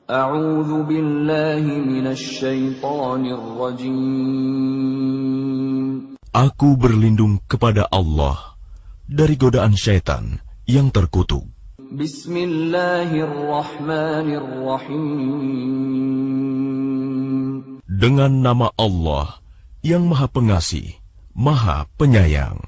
A'udzu billahi minasy syaithanir rajim. Aku berlindung kepada Allah dari godaan syaitan yang terkutuk. Bismillahirrahmanirrahim. Dengan nama Allah yang Maha Pengasih, Maha Penyayang.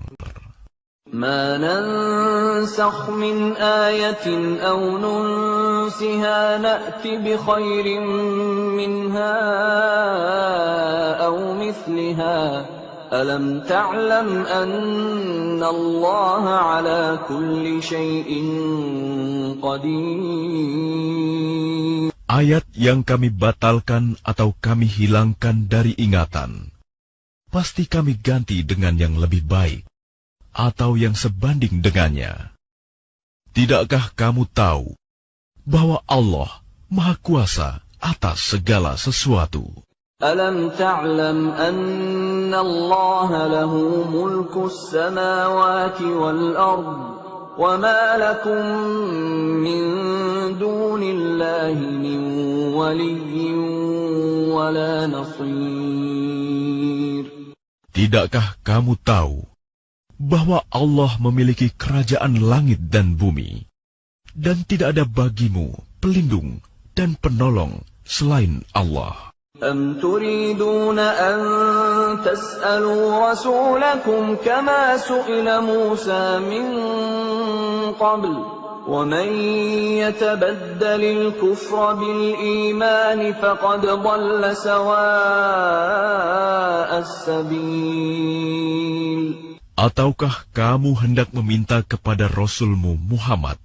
Ma nansakh min ayatin aw nunsiha na'ti bi khairin minha aw mithliha. Alam ta'lam anna Allah ala kulli syai'in qadir. Ayat yang kami batalkan atau kami hilangkan dari ingatan, pasti kami ganti dengan yang lebih baik atau yang sebanding dengannya. Tidakkah kamu tahu bahwa Allah Maha Kuasa atas segala sesuatu? Alam ta'lam anna Allah lahu mulkus samawati wal ard wa ma lakum min dunillahi min waliyyin wa la nasir. Tidakkah kamu tahu bahwa Allah memiliki kerajaan langit dan bumi, dan tidak ada bagimu pelindung dan penolong selain Allah? Am turiduna an tas'alu rasulakum kama su'ila Musa min qabl wa man yatabaddalil kufra bil iman faqad dhalla sawa'as sabil. Ataukah kamu hendak meminta kepada Rasulmu Muhammad,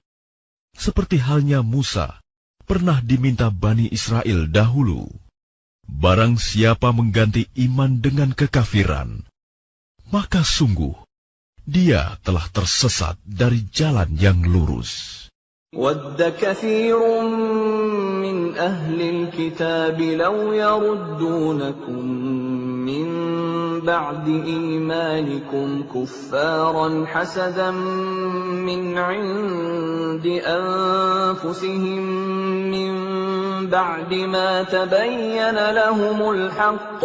seperti halnya Musa pernah diminta Bani Israel dahulu? Barang siapa mengganti iman dengan kekafiran, maka sungguh dia telah tersesat dari jalan yang lurus. Wadda kathirun min ahlil kitab law yaruddunakum min ba'di imanikum kuffaran hasadan min 'indi anfusihim min ba'di ma tabayyana lahumul haqq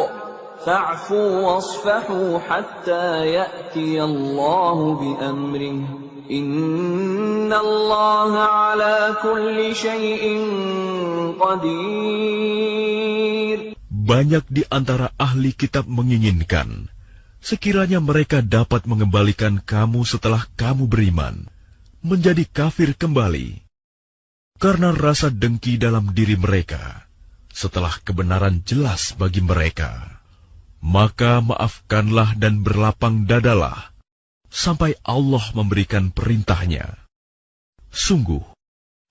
fa'fu wasfahu hatta ya'tiya Allahu bi amrihi inna Allaha 'ala kulli syai'in qadir. Banyak di antara ahli kitab menginginkan sekiranya mereka dapat mengembalikan kamu setelah kamu beriman menjadi kafir kembali, karena rasa dengki dalam diri mereka setelah kebenaran jelas bagi mereka. Maka maafkanlah dan berlapang dadalah sampai Allah memberikan perintahnya. Sungguh,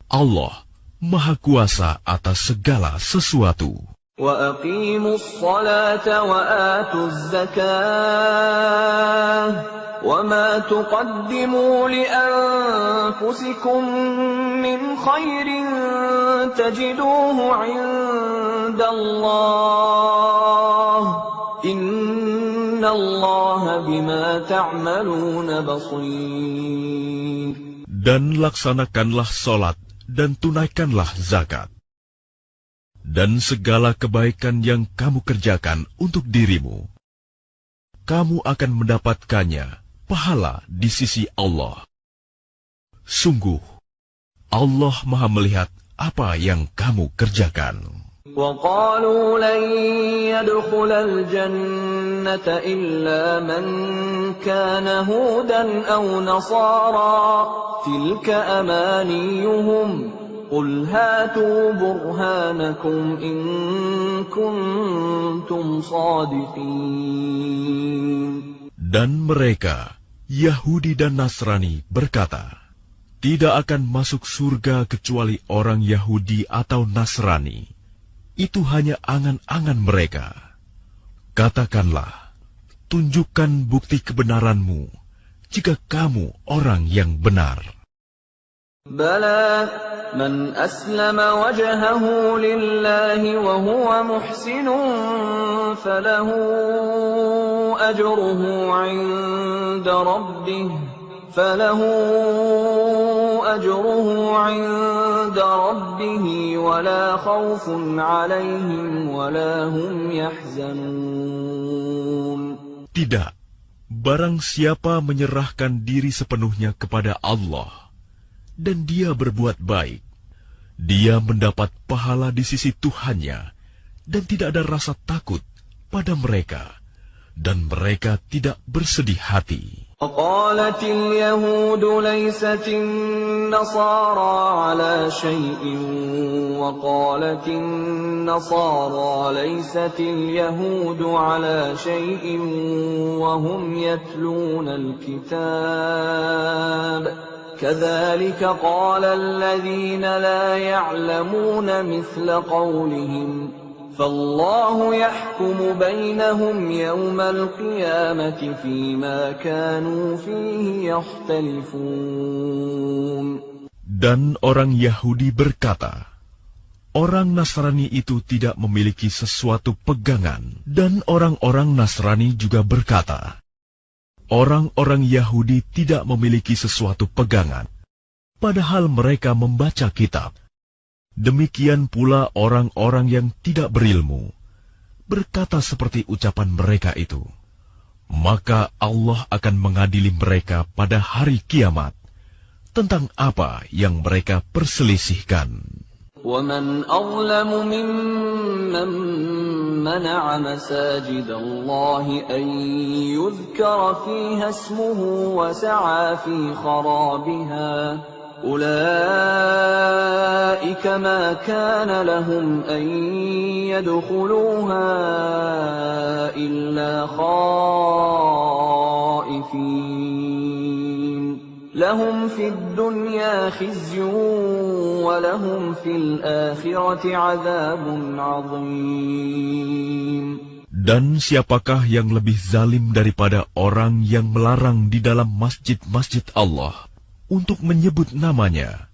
Allah Maha Kuasa atas segala sesuatu. Wa aqimus salata wa atuz zakah wa ma tuqaddimu li anfusikum min khairin tajiduhu 'indallah innallaha bima ta'maluna basir. Dan laksanakanlah solat dan tunaikanlah zakat. Dan segala kebaikan yang kamu kerjakan untuk dirimu, kamu akan mendapatkannya pahala di sisi Allah. Sungguh, Allah Maha melihat apa yang kamu kerjakan. وَقَالُوا لَنْ يَدْخُلَ الْجَنَّةَ إِلَّا مَنْ كَانَ هُودًا أَوْ نَصَارَى تِلْكَ أَمَانِيُّهُمْ قُلْ هَاتُوا بُرْهَانَكُمْ إِن كُنتُمْ صَادِقِينَ. Dan mereka, Yahudi dan Nasrani, berkata, tidak akan masuk surga kecuali orang Yahudi atau Nasrani. Itu hanya angan-angan mereka. Katakanlah, tunjukkan bukti kebenaranmu jika kamu orang yang benar. Bala man aslama wajhahu lillahi wa huwa muhsinun falahu ajruhu 'inda rabbih فله أجره عند ربه ولا خوف عليهم ولا هم يحزنون. Tidak, barang siapa menyerahkan diri sepenuhnya kepada Allah dan dia berbuat baik, dia mendapat pahala di sisi Tuhannya dan tidak ada rasa takut pada mereka dan mereka tidak bersedih hati. وقالت اليهود ليست النصارى على شيء وقالت النصارى ليست اليهود على شيء وهم يتلون الكتاب كذلك قال الذين لا يعلمون مثل قولهم فالله يحكم بينهم يوم القيامة فيما كانوا فيه يختلفون. Dan orang Yahudi berkata, orang Nasrani itu tidak memiliki sesuatu pegangan. Dan orang-orang Nasrani juga berkata, orang-orang Yahudi tidak memiliki sesuatu pegangan, padahal mereka membaca kitab. Demikian pula orang-orang yang tidak berilmu berkata seperti ucapan mereka itu. Maka Allah akan mengadili mereka pada hari kiamat tentang apa yang mereka perselisihkan. وَمَنْ أَظْلَمُ مِمَّنْ مَنَعَ مَسَاجِدَ اللَّهِ أَنْ يُذْكَرَ فِيهَا اسْمُهُ وَسَعَى فِي خَرَابِهَا أُولَئِكَ مَا كَانَ لَهُمْ أَنْ يَدْخُلُوهَا إِلَّا خَائِفِينَ لَهُمْ فِي الدُّنْيَا خِزْيٌ وَلَهُمْ فِي الْآخِرَةِ عَذَابٌ عَظِيمٌ. Dan siapakah yang lebih zalim daripada orang yang melarang di dalam masjid-masjid Allah untuk menyebut namanya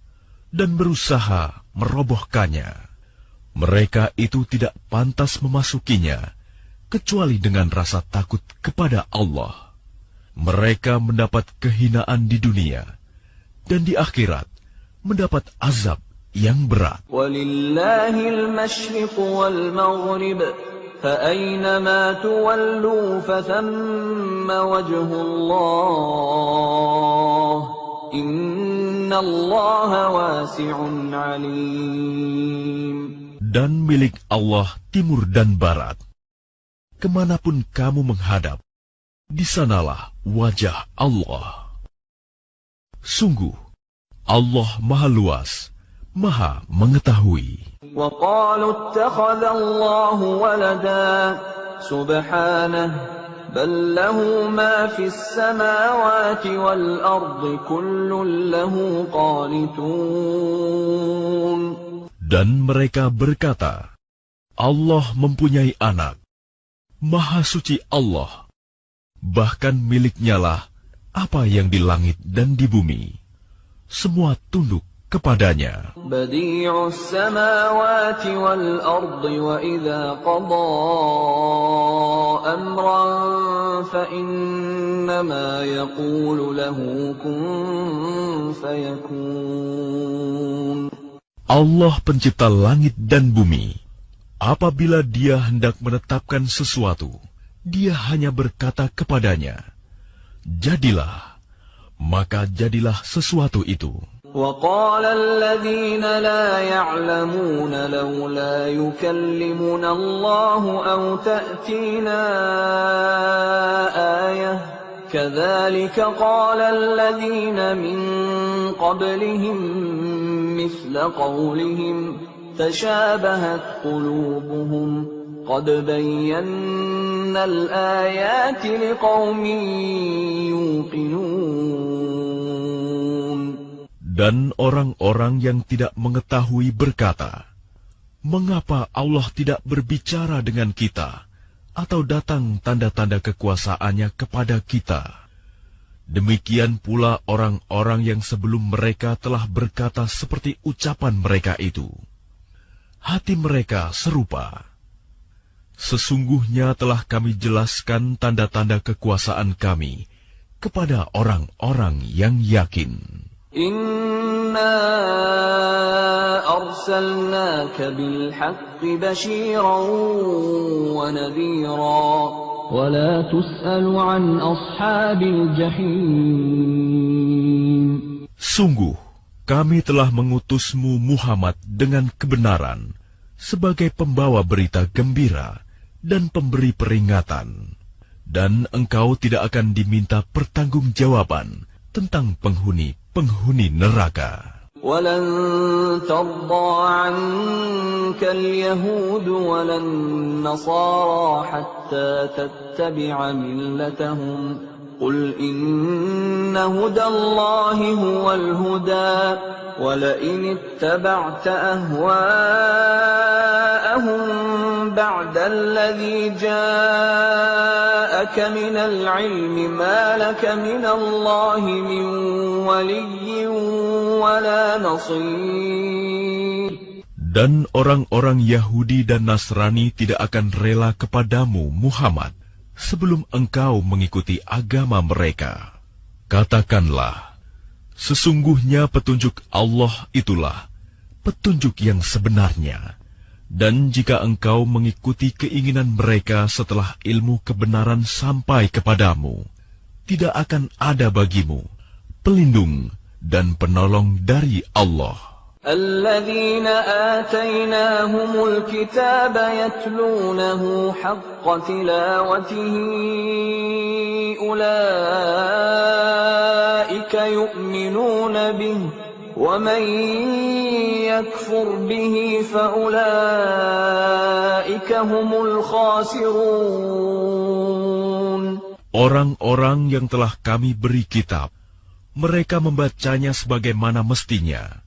dan berusaha merobohkannya? Mereka itu tidak pantas memasukinya kecuali dengan rasa takut kepada Allah. Mereka mendapat kehinaan di dunia dan di akhirat mendapat azab yang berat. Walillahil masyriq wal maghrib فأينما تولوا فثم وجه الله إن الله واسع عليم. Dan milik Allah timur dan barat. Kemanapun kamu menghadap, di sanalah wajah Allah. Sungguh, Allah Maha Luas, Maha Mengetahui. وَقَالُوا اتَّخَذَ اللَّهُ وَلَدًا سُبْحَانَهُ بَل لَّهُ مَا فِي السَّمَاوَاتِ وَالْأَرْضِ كُلٌّ لَّهُ قَانِتُونَ. Dan mereka berkata, Allah mempunyai anak. Maha suci Allah. Bahkan miliknya lah apa yang di langit dan di bumi. Semua tunduk kepadanya. Badi'us samawati wal ardi wa idza qada amran fa innama yaqulu lahu kun fayakun. Allah pencipta langit dan bumi. Apabila Dia hendak menetapkan sesuatu, Dia hanya berkata kepadanya, jadilah, maka jadilah sesuatu itu. وَقَالَ الَّذِينَ لَا يَعْلَمُونَ لَوْلَا يُكَلِّمُنَا اللَّهُ أَوْ تَأْتِينَا آيَةٌ كَذَلِكَ قَالَ الَّذِينَ مِنْ قَبْلِهِمْ مِثْلَ قَوْلِهِمْ تَشَابَهَتْ قُلُوبُهُمْ قَدْ بَيَّنَّا الْآيَاتِ لِقَوْمٍ يُوقِنُونَ. Dan orang-orang yang tidak mengetahui berkata, mengapa Allah tidak berbicara dengan kita atau datang tanda-tanda kekuasaannya kepada kita? Demikian pula orang-orang yang sebelum mereka telah berkata seperti ucapan mereka itu. Hati mereka serupa. Sesungguhnya telah kami jelaskan tanda-tanda kekuasaan kami kepada orang-orang yang yakin. Inna arsalnaka bilhaqqi basyiran wa nadhira wa la tus'alu an ashabil jahim. Sungguh, kami telah mengutusmu Muhammad dengan kebenaran sebagai pembawa berita gembira dan pemberi peringatan. Dan engkau tidak akan diminta pertanggungjawaban tentang penghuni neraka. وَلَن تَرْضَىٰ عَنكَ الْيَهُودُ وَلَا النَّصَارَىٰ حَتَّىٰ تَتَّبِعَ مِلَّتَهُمْ قُلْ إِنَّ هُدَى اللَّهِ هُوَ الْهُدَىٰ وَلَئِنِ اتَّبَعْتَ أَهْوَاءَهُم بَعْدَ الَّذِي جَاءَكَ مِنَ الْعِلْمِ مَا لَكَ مِنَ اللَّهِ مِن وَلِيٍّ وَلَا نَصِيرٍ. Dan orang-orang Yahudi dan Nasrani tidak akan rela kepadamu, Muhammad, sebelum engkau mengikuti agama mereka. Katakanlah, sesungguhnya petunjuk Allah itulah petunjuk yang sebenarnya. Dan jika engkau mengikuti keinginan mereka setelah ilmu kebenaran sampai kepadamu, tidak akan ada bagimu pelindung dan penolong dari Allah. الذين آتيناهم الكتاب يتلونه حق تلاوته أولئك يؤمنون به ومن يكفر به فأولئك هم الخاسرون. Orang-orang yang telah kami beri kitab, mereka membacanya sebagaimana mestinya.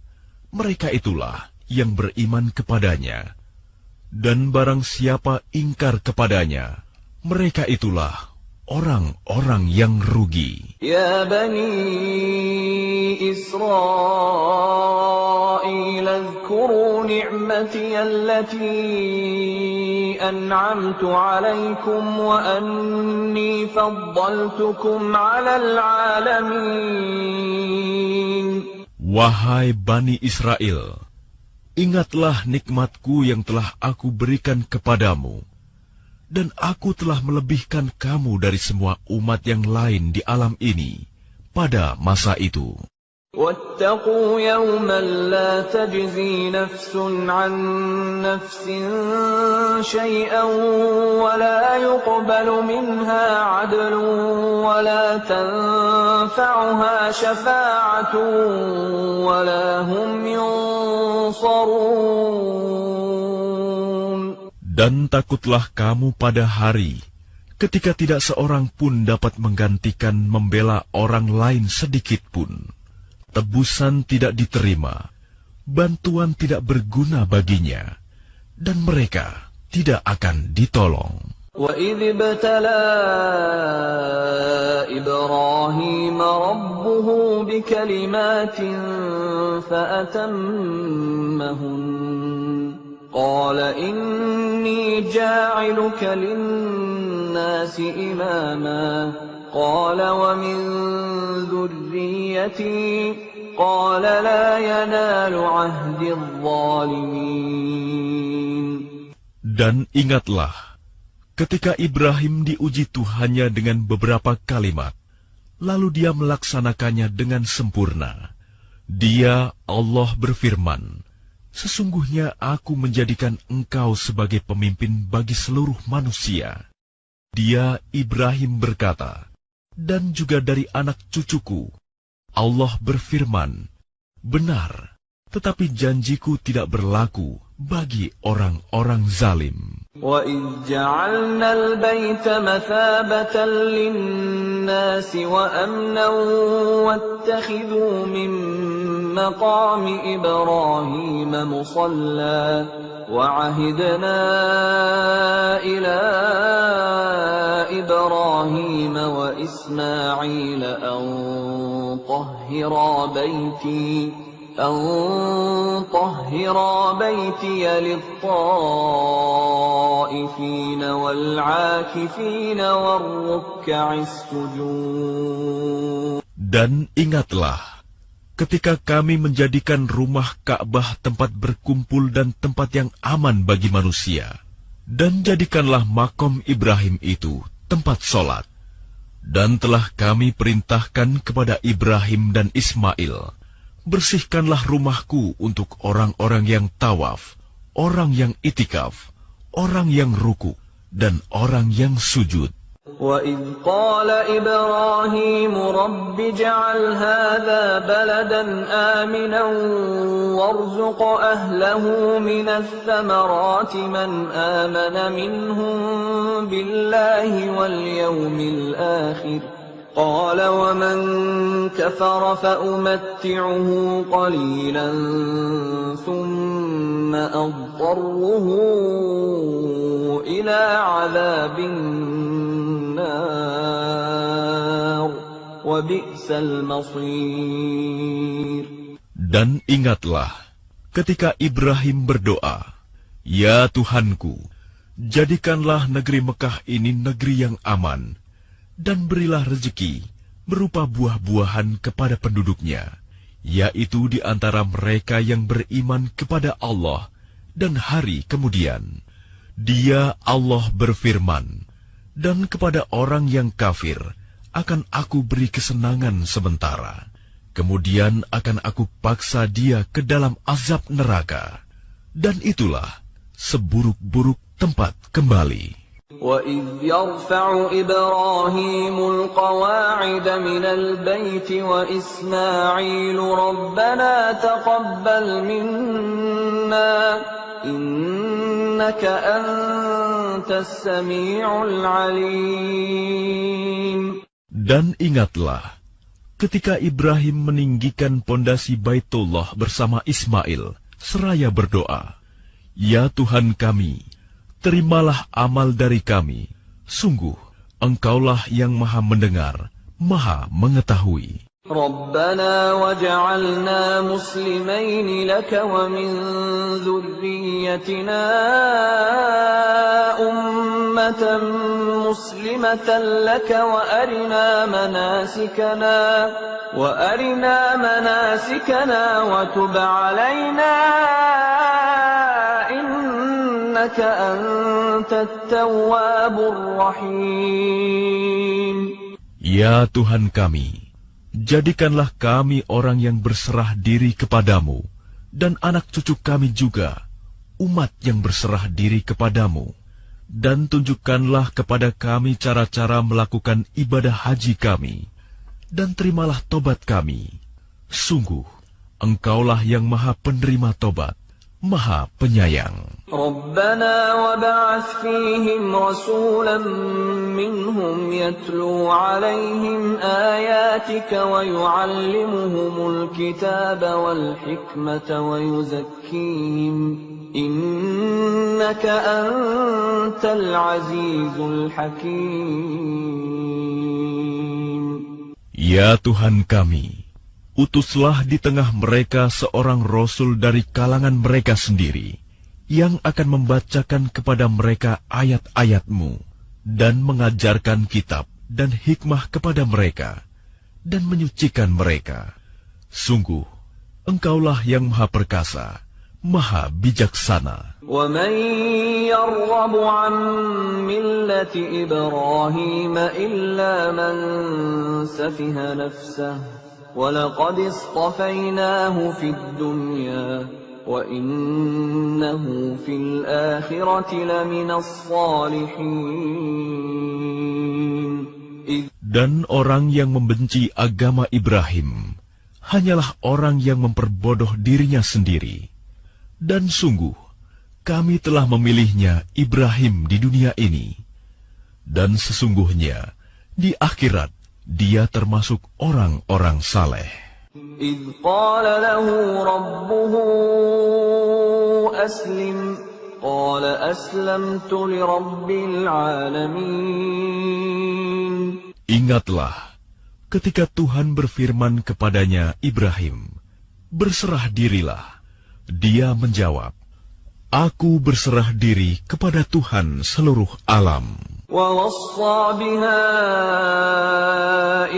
Mereka itulah yang beriman kepadanya. Dan barang siapa ingkar kepadanya, mereka itulah orang-orang yang rugi. Ya Bani Israel, اذكروا نعمتي التي أنعمت عليكم وأني فضلتكم على العالمين. Wahai Bani Israel, ingatlah nikmatku yang telah aku berikan kepadamu, dan aku telah melebihkan kamu dari semua umat yang lain di alam ini pada masa itu. واتقوا يوما لا تجزي نفس عن نفس شيئا ولا يقبل منها عدل ولا تنفعها شفاعة ولا هم ينصرون. Dan takutlah kamu pada hari ketika tidak seorang pun dapat menggantikan membela orang lain sedikit pun. Tebusan tidak diterima, bantuan tidak berguna baginya, dan mereka tidak akan ditolong. وَإِذِ ابْتَلَىٰ إِبْرَاهِيمَ رَبُّهُ بِكَلِمَاتٍ فَأَتَمَّهُنَّ قَالَ إِنِّي جَاعِلُكَ لِلنَّاسِ إِمَامًا قال ومن ذريتي قال لا ينال عهد الظالمين. Dan ingatlah ketika Ibrahim diuji Tuhannya dengan beberapa kalimat, lalu dia melaksanakannya dengan sempurna. Dia, Allah berfirman, sesungguhnya aku menjadikan engkau sebagai pemimpin bagi seluruh manusia. Dia, Ibrahim berkata, dan juga dari anak cucuku. Allah berfirman, benar, tetapi janjiku tidak berlaku bagi orang-orang zalim. وَإِذْ جَعَلْنَا الْبَيْتَ مَثَابَةً لِلنَّاسِ وَأَمْنًا وَاتَّخِذُوا مِن مَّقَامِ إِبْرَاهِيمَ مُصَلًّى وَعَهِدْنَا إِلَىٰ إِبْرَاهِيمَ وَإِسْمَاعِيلَ أَن طَهِّرَا أن طهرا بيتي للطائفين والعاكفين والركع السجود. Dan ingatlah, ketika kami menjadikan rumah Ka'bah tempat berkumpul dan tempat yang aman bagi manusia, dan jadikanlah makom Ibrahim itu tempat sholat. Dan telah kami perintahkan kepada Ibrahim dan Ismail, bersihkanlah rumahku untuk orang-orang yang tawaf, orang yang itikaf, orang yang ruku, dan orang yang sujud. وَإِذْ قَالَ إِبْرَاهِيمُ رَبِّ اجْعَلْ هَذَا بَلَدًا آمِنًا وَارْزُقْ أَهْلَهُ مِنَ الثَّمَرَاتِ مَنْ آمَنَ مِنْهُمْ بِاللَّهِ وَالْيَوْمِ الْآخِرِ قَالَ وَمَنْ كَفَرَ فَأُمَتِّعُهُ قَلِيلًا ثُمَّ أَضْطَرُّهُ إِلَى عَذَابِ Dan ingatlah ketika Ibrahim berdoa, "Ya Tuhanku, jadikanlah negeri Mekah ini negeri yang aman, dan berilah rezeki berupa buah-buahan kepada penduduknya, yaitu di antara mereka yang beriman kepada Allah dan hari kemudian." Dia Allah berfirman, "Dan kepada orang yang kafir akan aku beri kesenangan sementara, kemudian akan aku paksa dia ke dalam azab neraka, dan itulah seburuk-buruk tempat kembali." وَإِذْ يَرْفَعُ إِبْرَاهِيمُ الْقَوَاعِدَ مِنَ الْبَيْتِ وَإِسْمَاعِيلُ رَبَّنَا تَقَبَّلْ مِنَّا إِنَّكَ أَنْتَ السَّمِيعُ الْعَلِيمُ. Dan ingatlah, ketika Ibrahim meninggikan pondasi Baitullah bersama Ismail, seraya berdoa, "Ya Tuhan kami, terimalah amal dari kami. Sungguh, Engkaulah yang Maha Mendengar, Maha Mengetahui." رَبَّنَا وَاجْعَلْنَا مُسْلِمَيْنِ لَكَ وَمِنْ ذُرِّيَّتِنَا أُمَّةً مُسْلِمَةً لَكَ وَأَرِنَا مَنَاسِكَنَا وَتُبْ عَلَيْنَا إِنَّكَ أَنْتَ التَّوَّابُ الرَّحِيمُ. Ya Tuhan kami, jadikanlah kami orang yang berserah diri kepadamu, dan anak cucu kami juga, umat yang berserah diri kepadamu. Dan tunjukkanlah kepada kami cara-cara melakukan ibadah haji kami, dan terimalah tobat kami. Sungguh, Engkaulah yang Maha Penerima Tobat, Maha Penyayang. رَبَّنَا وَابْعَثْ فِيهِمْ رَسُولًا مِّنْهُمْ يَتْلُو عَلَيْهِمْ آيَاتِكَ وَيُعَلِّمُهُمُ الْكِتَابَ وَالْحِكْمَةَ وَيُزَكِّيهِمْ إِنَّكَ أَنْتَ الْعَزِيزُ الْحَكِيمُ. Ya Tuhan kami, utuslah di tengah mereka seorang rasul dari kalangan mereka sendiri, yang akan membacakan kepada mereka ayat-ayat-Mu, dan mengajarkan kitab dan hikmah kepada mereka, dan menyucikan mereka. Sungguh, Engkaulah yang Maha Perkasa, Maha Bijaksana. وَمَنْ يَرْغَبُ عَنْ مِلَّةِ إِبْرَاهِيمَ إِلَّا مَنْ سَفِهَ نَفْسَهُ وَلَقَدِ اصْطَفَيْنَاهُ فِي الدُّنْيَا وَإِنَّهُ فِي الْآخِرَةِ لَمِنَ الصَّالِحِينَ. Dan orang yang membenci agama Ibrahim hanyalah orang yang memperbodoh dirinya sendiri. Dan sungguh, kami telah memilihnya Ibrahim di dunia ini. Dan sesungguhnya, di akhirat, dia termasuk orang-orang saleh. إِذْ قَالَ لَهُ رَبُّهُ أَسْلِمْ قَالَ أَسْلَمْتُ لِرَبِّ الْعَالَمِينَ. Ingatlah, ketika Tuhan berfirman kepadanya, Ibrahim, berserah dirilah. Dia menjawab, Aku berserah diri kepada Tuhan seluruh alam. ووصى بها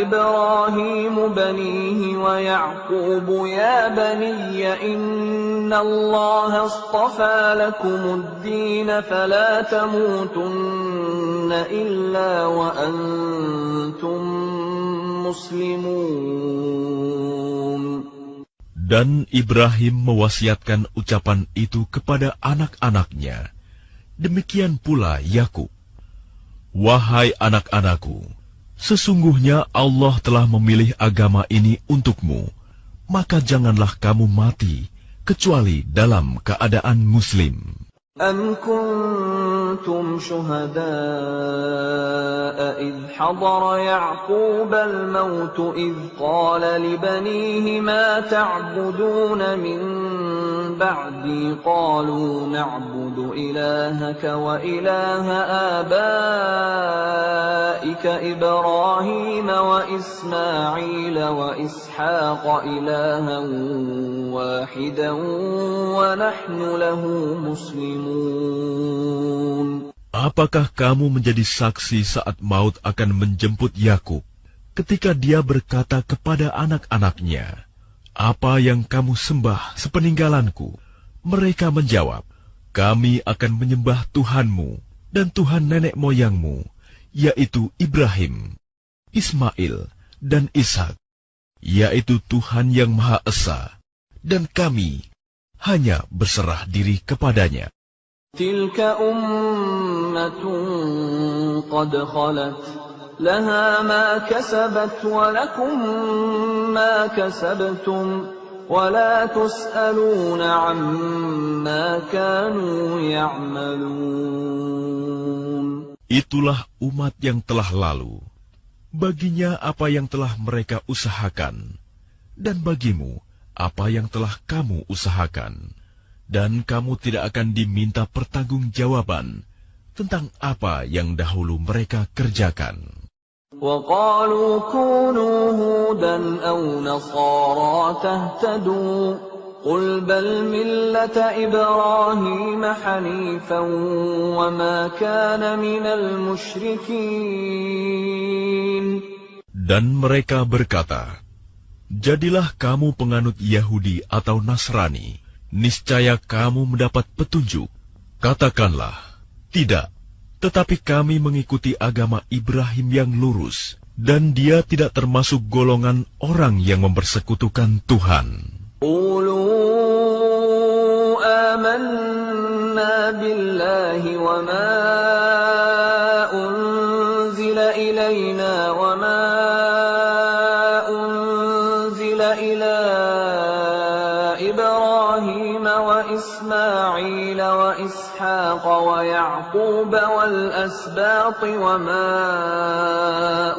إبراهيم بنيه ويعقوب يا بني إن الله اصطفى لكم الدين فلا تموتن إلا وأنتم مسلمون. Dan Ibrahim mewasiatkan ucapan itu kepada anak-anaknya. Demikian pula Yakub. Wahai anak-anakku, sesungguhnya Allah telah memilih agama ini untukmu, maka janganlah kamu mati kecuali dalam keadaan Muslim. أم كنتم شهداء إذ حضر يعقوب الموت إذ قال لبنيه ما تعبدون من بعدي قالوا نعبد إلهك وإله آبائك إبراهيم وإسماعيل وإسحاق إلها واحدا ونحن له مسلمون. Apakah kamu menjadi saksi saat maut akan menjemput Yakub, ketika dia berkata kepada anak-anaknya, Apa yang kamu sembah sepeninggalanku? Mereka menjawab, Kami akan menyembah Tuhanmu dan Tuhan nenek moyangmu, yaitu Ibrahim, Ismail, dan Ishak, yaitu Tuhan yang Maha Esa, dan kami hanya berserah diri kepadanya. تلك أمة قد خلت لها ما كسبت ولكم ما كسبتم ولا تسألون عما كانوا يعملون. Itulah umat yang telah lalu. Baginya apa yang telah mereka usahakan, dan bagimu apa yang telah kamu usahakan. Dan kamu tidak akan diminta pertanggungjawaban tentang apa yang dahulu mereka kerjakan. وَقَالُوا كُونُوا هُودًا أَوْ نَصَارَىٰ تَهْتَدُوا قُلْ بَلْ مِلَّةَ إِبْرَاهِيمَ حَنِيفًا وَمَا كَانَ مِنَ الْمُشْرِكِينَ. Dan mereka berkata, Jadilah kamu penganut Yahudi atau Nasrani, niscaya kamu mendapat petunjuk. Katakanlah, tidak, tetapi kami mengikuti agama Ibrahim yang lurus, dan dia tidak termasuk golongan orang yang mempersekutukan Tuhan. Qulu amanna billahi wa ma unzila ilayna wa ma unzila ila إبراهيم وإسماعيل وإسحاق ويعقوب والأسباط وما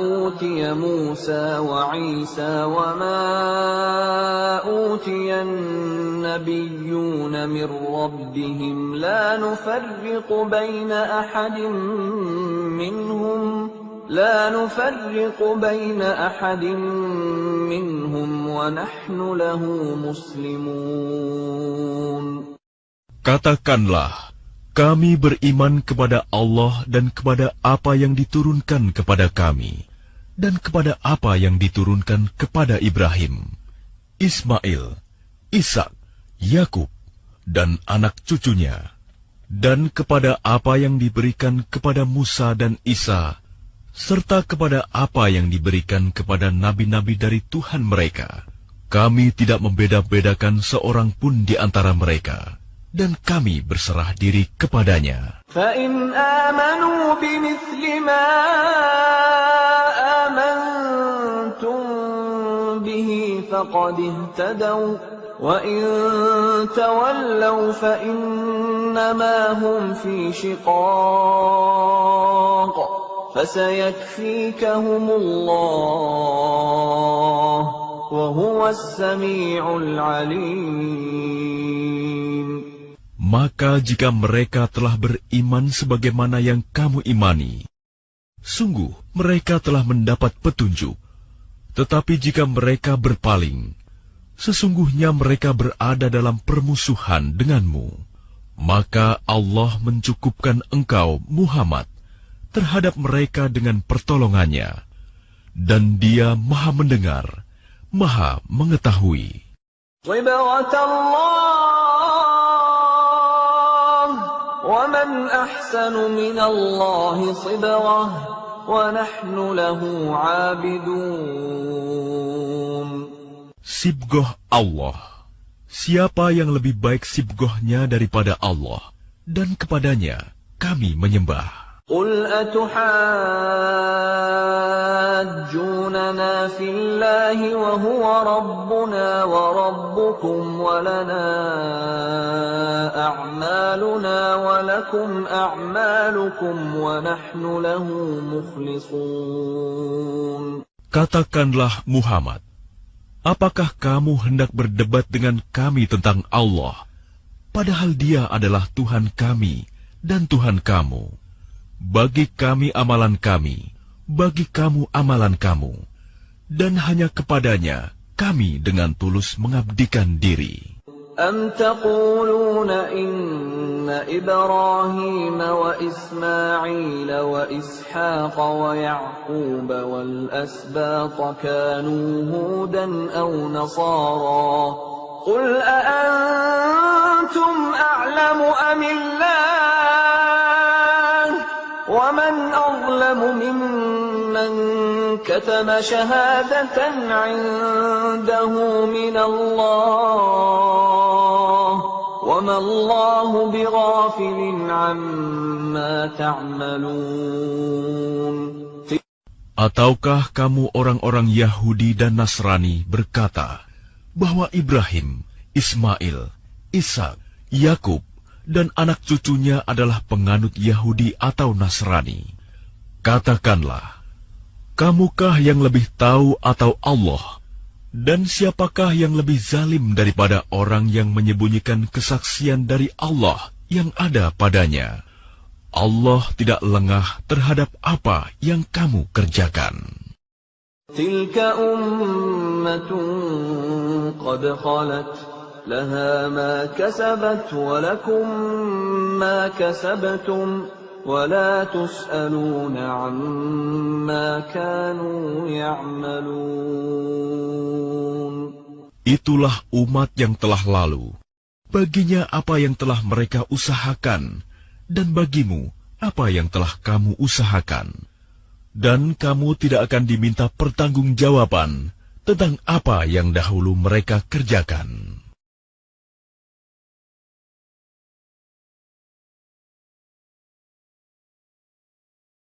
أوتي موسى وعيسى وما أوتي النبيون من ربهم لا نفرق بين أحد منهم ونحن له مسلمون. Katakanlah, kami beriman kepada Allah dan kepada apa yang diturunkan kepada kami, dan kepada apa yang diturunkan kepada Ibrahim, Ismail, Ishak, Yakub, dan anak cucunya, dan kepada apa yang diberikan kepada Musa dan Isa, serta kepada apa yang diberikan kepada nabi-nabi dari Tuhan mereka. Kami tidak membeda-bedakan seorang pun di antara mereka, dan kami berserah diri kepadanya. فَإِنْ آمَنُوا بِمِثْلِ مَا آمَنْتُمْ بِهِ فَقَدِ اهْتَدَوْا وَإِنْ تَوَلَّوْا فَإِنَّمَا هُمْ فِي شِقَاقٍ فَسَيَكْفِيكَهُمُ اللَّهُ وَهُوَ السَّمِيعُ الْعَلِيمُ. Maka jika mereka telah beriman sebagaimana yang kamu imani, sungguh mereka telah mendapat petunjuk. Tetapi jika mereka berpaling, sesungguhnya mereka berada dalam permusuhan denganmu. Maka Allah mencukupkan engkau, Muhammad, terhadap mereka dengan pertolongannya, dan Dia Maha Mendengar, Maha Mengetahui. صبغة الله ومن أحسن من الله صبغة ونحن له عابدون. Sibgoh Allah. Siapa yang lebih baik sibgohnya daripada Allah, dan kepadanya kami menyembah. قل أتحاجوننا في الله وهو ربنا وربكم ولنا أعمالنا ولكم أعمالكم ونحن له مخلصون. Katakanlah Muhammad, apakah kamu hendak berdebat dengan kami tentang Allah, padahal Dia adalah Tuhan kami dan Tuhan kamu? Bagi kami amalan kami, bagi kamu amalan kamu, dan hanya kepadanya kami dengan tulus mengabdikan diri. أم تقولون إن إبراهيم وإسماعيل وإسحاق ويعقوب والأسباط كانوا هودا أو نصارى قل أأنتم أعلم أم الله ومن أظلم ممن كتم شهادة عنده من الله وما الله بغافل عما تعملون. Ataukah kamu orang-orang Yahudi dan Nasrani berkata bahwa Ibrahim, Ismail, Ishak, Yakub, dan anak cucunya adalah penganut Yahudi atau Nasrani? Katakanlah, kamukah yang lebih tahu atau Allah? Dan siapakah yang lebih zalim daripada orang yang menyembunyikan kesaksian dari Allah yang ada padanya? Allah tidak lengah terhadap apa yang kamu kerjakan. Tilka ummatun qad khalat laha ma kasabat wa lakum ma kasabtum wa la tus'aluna amma kanu ya'malun. Itulah umat yang telah lalu. Baginya apa yang telah mereka usahakan, dan bagimu apa yang telah kamu usahakan. Dan kamu tidak akan diminta pertanggungjawaban tentang apa yang dahulu mereka kerjakan.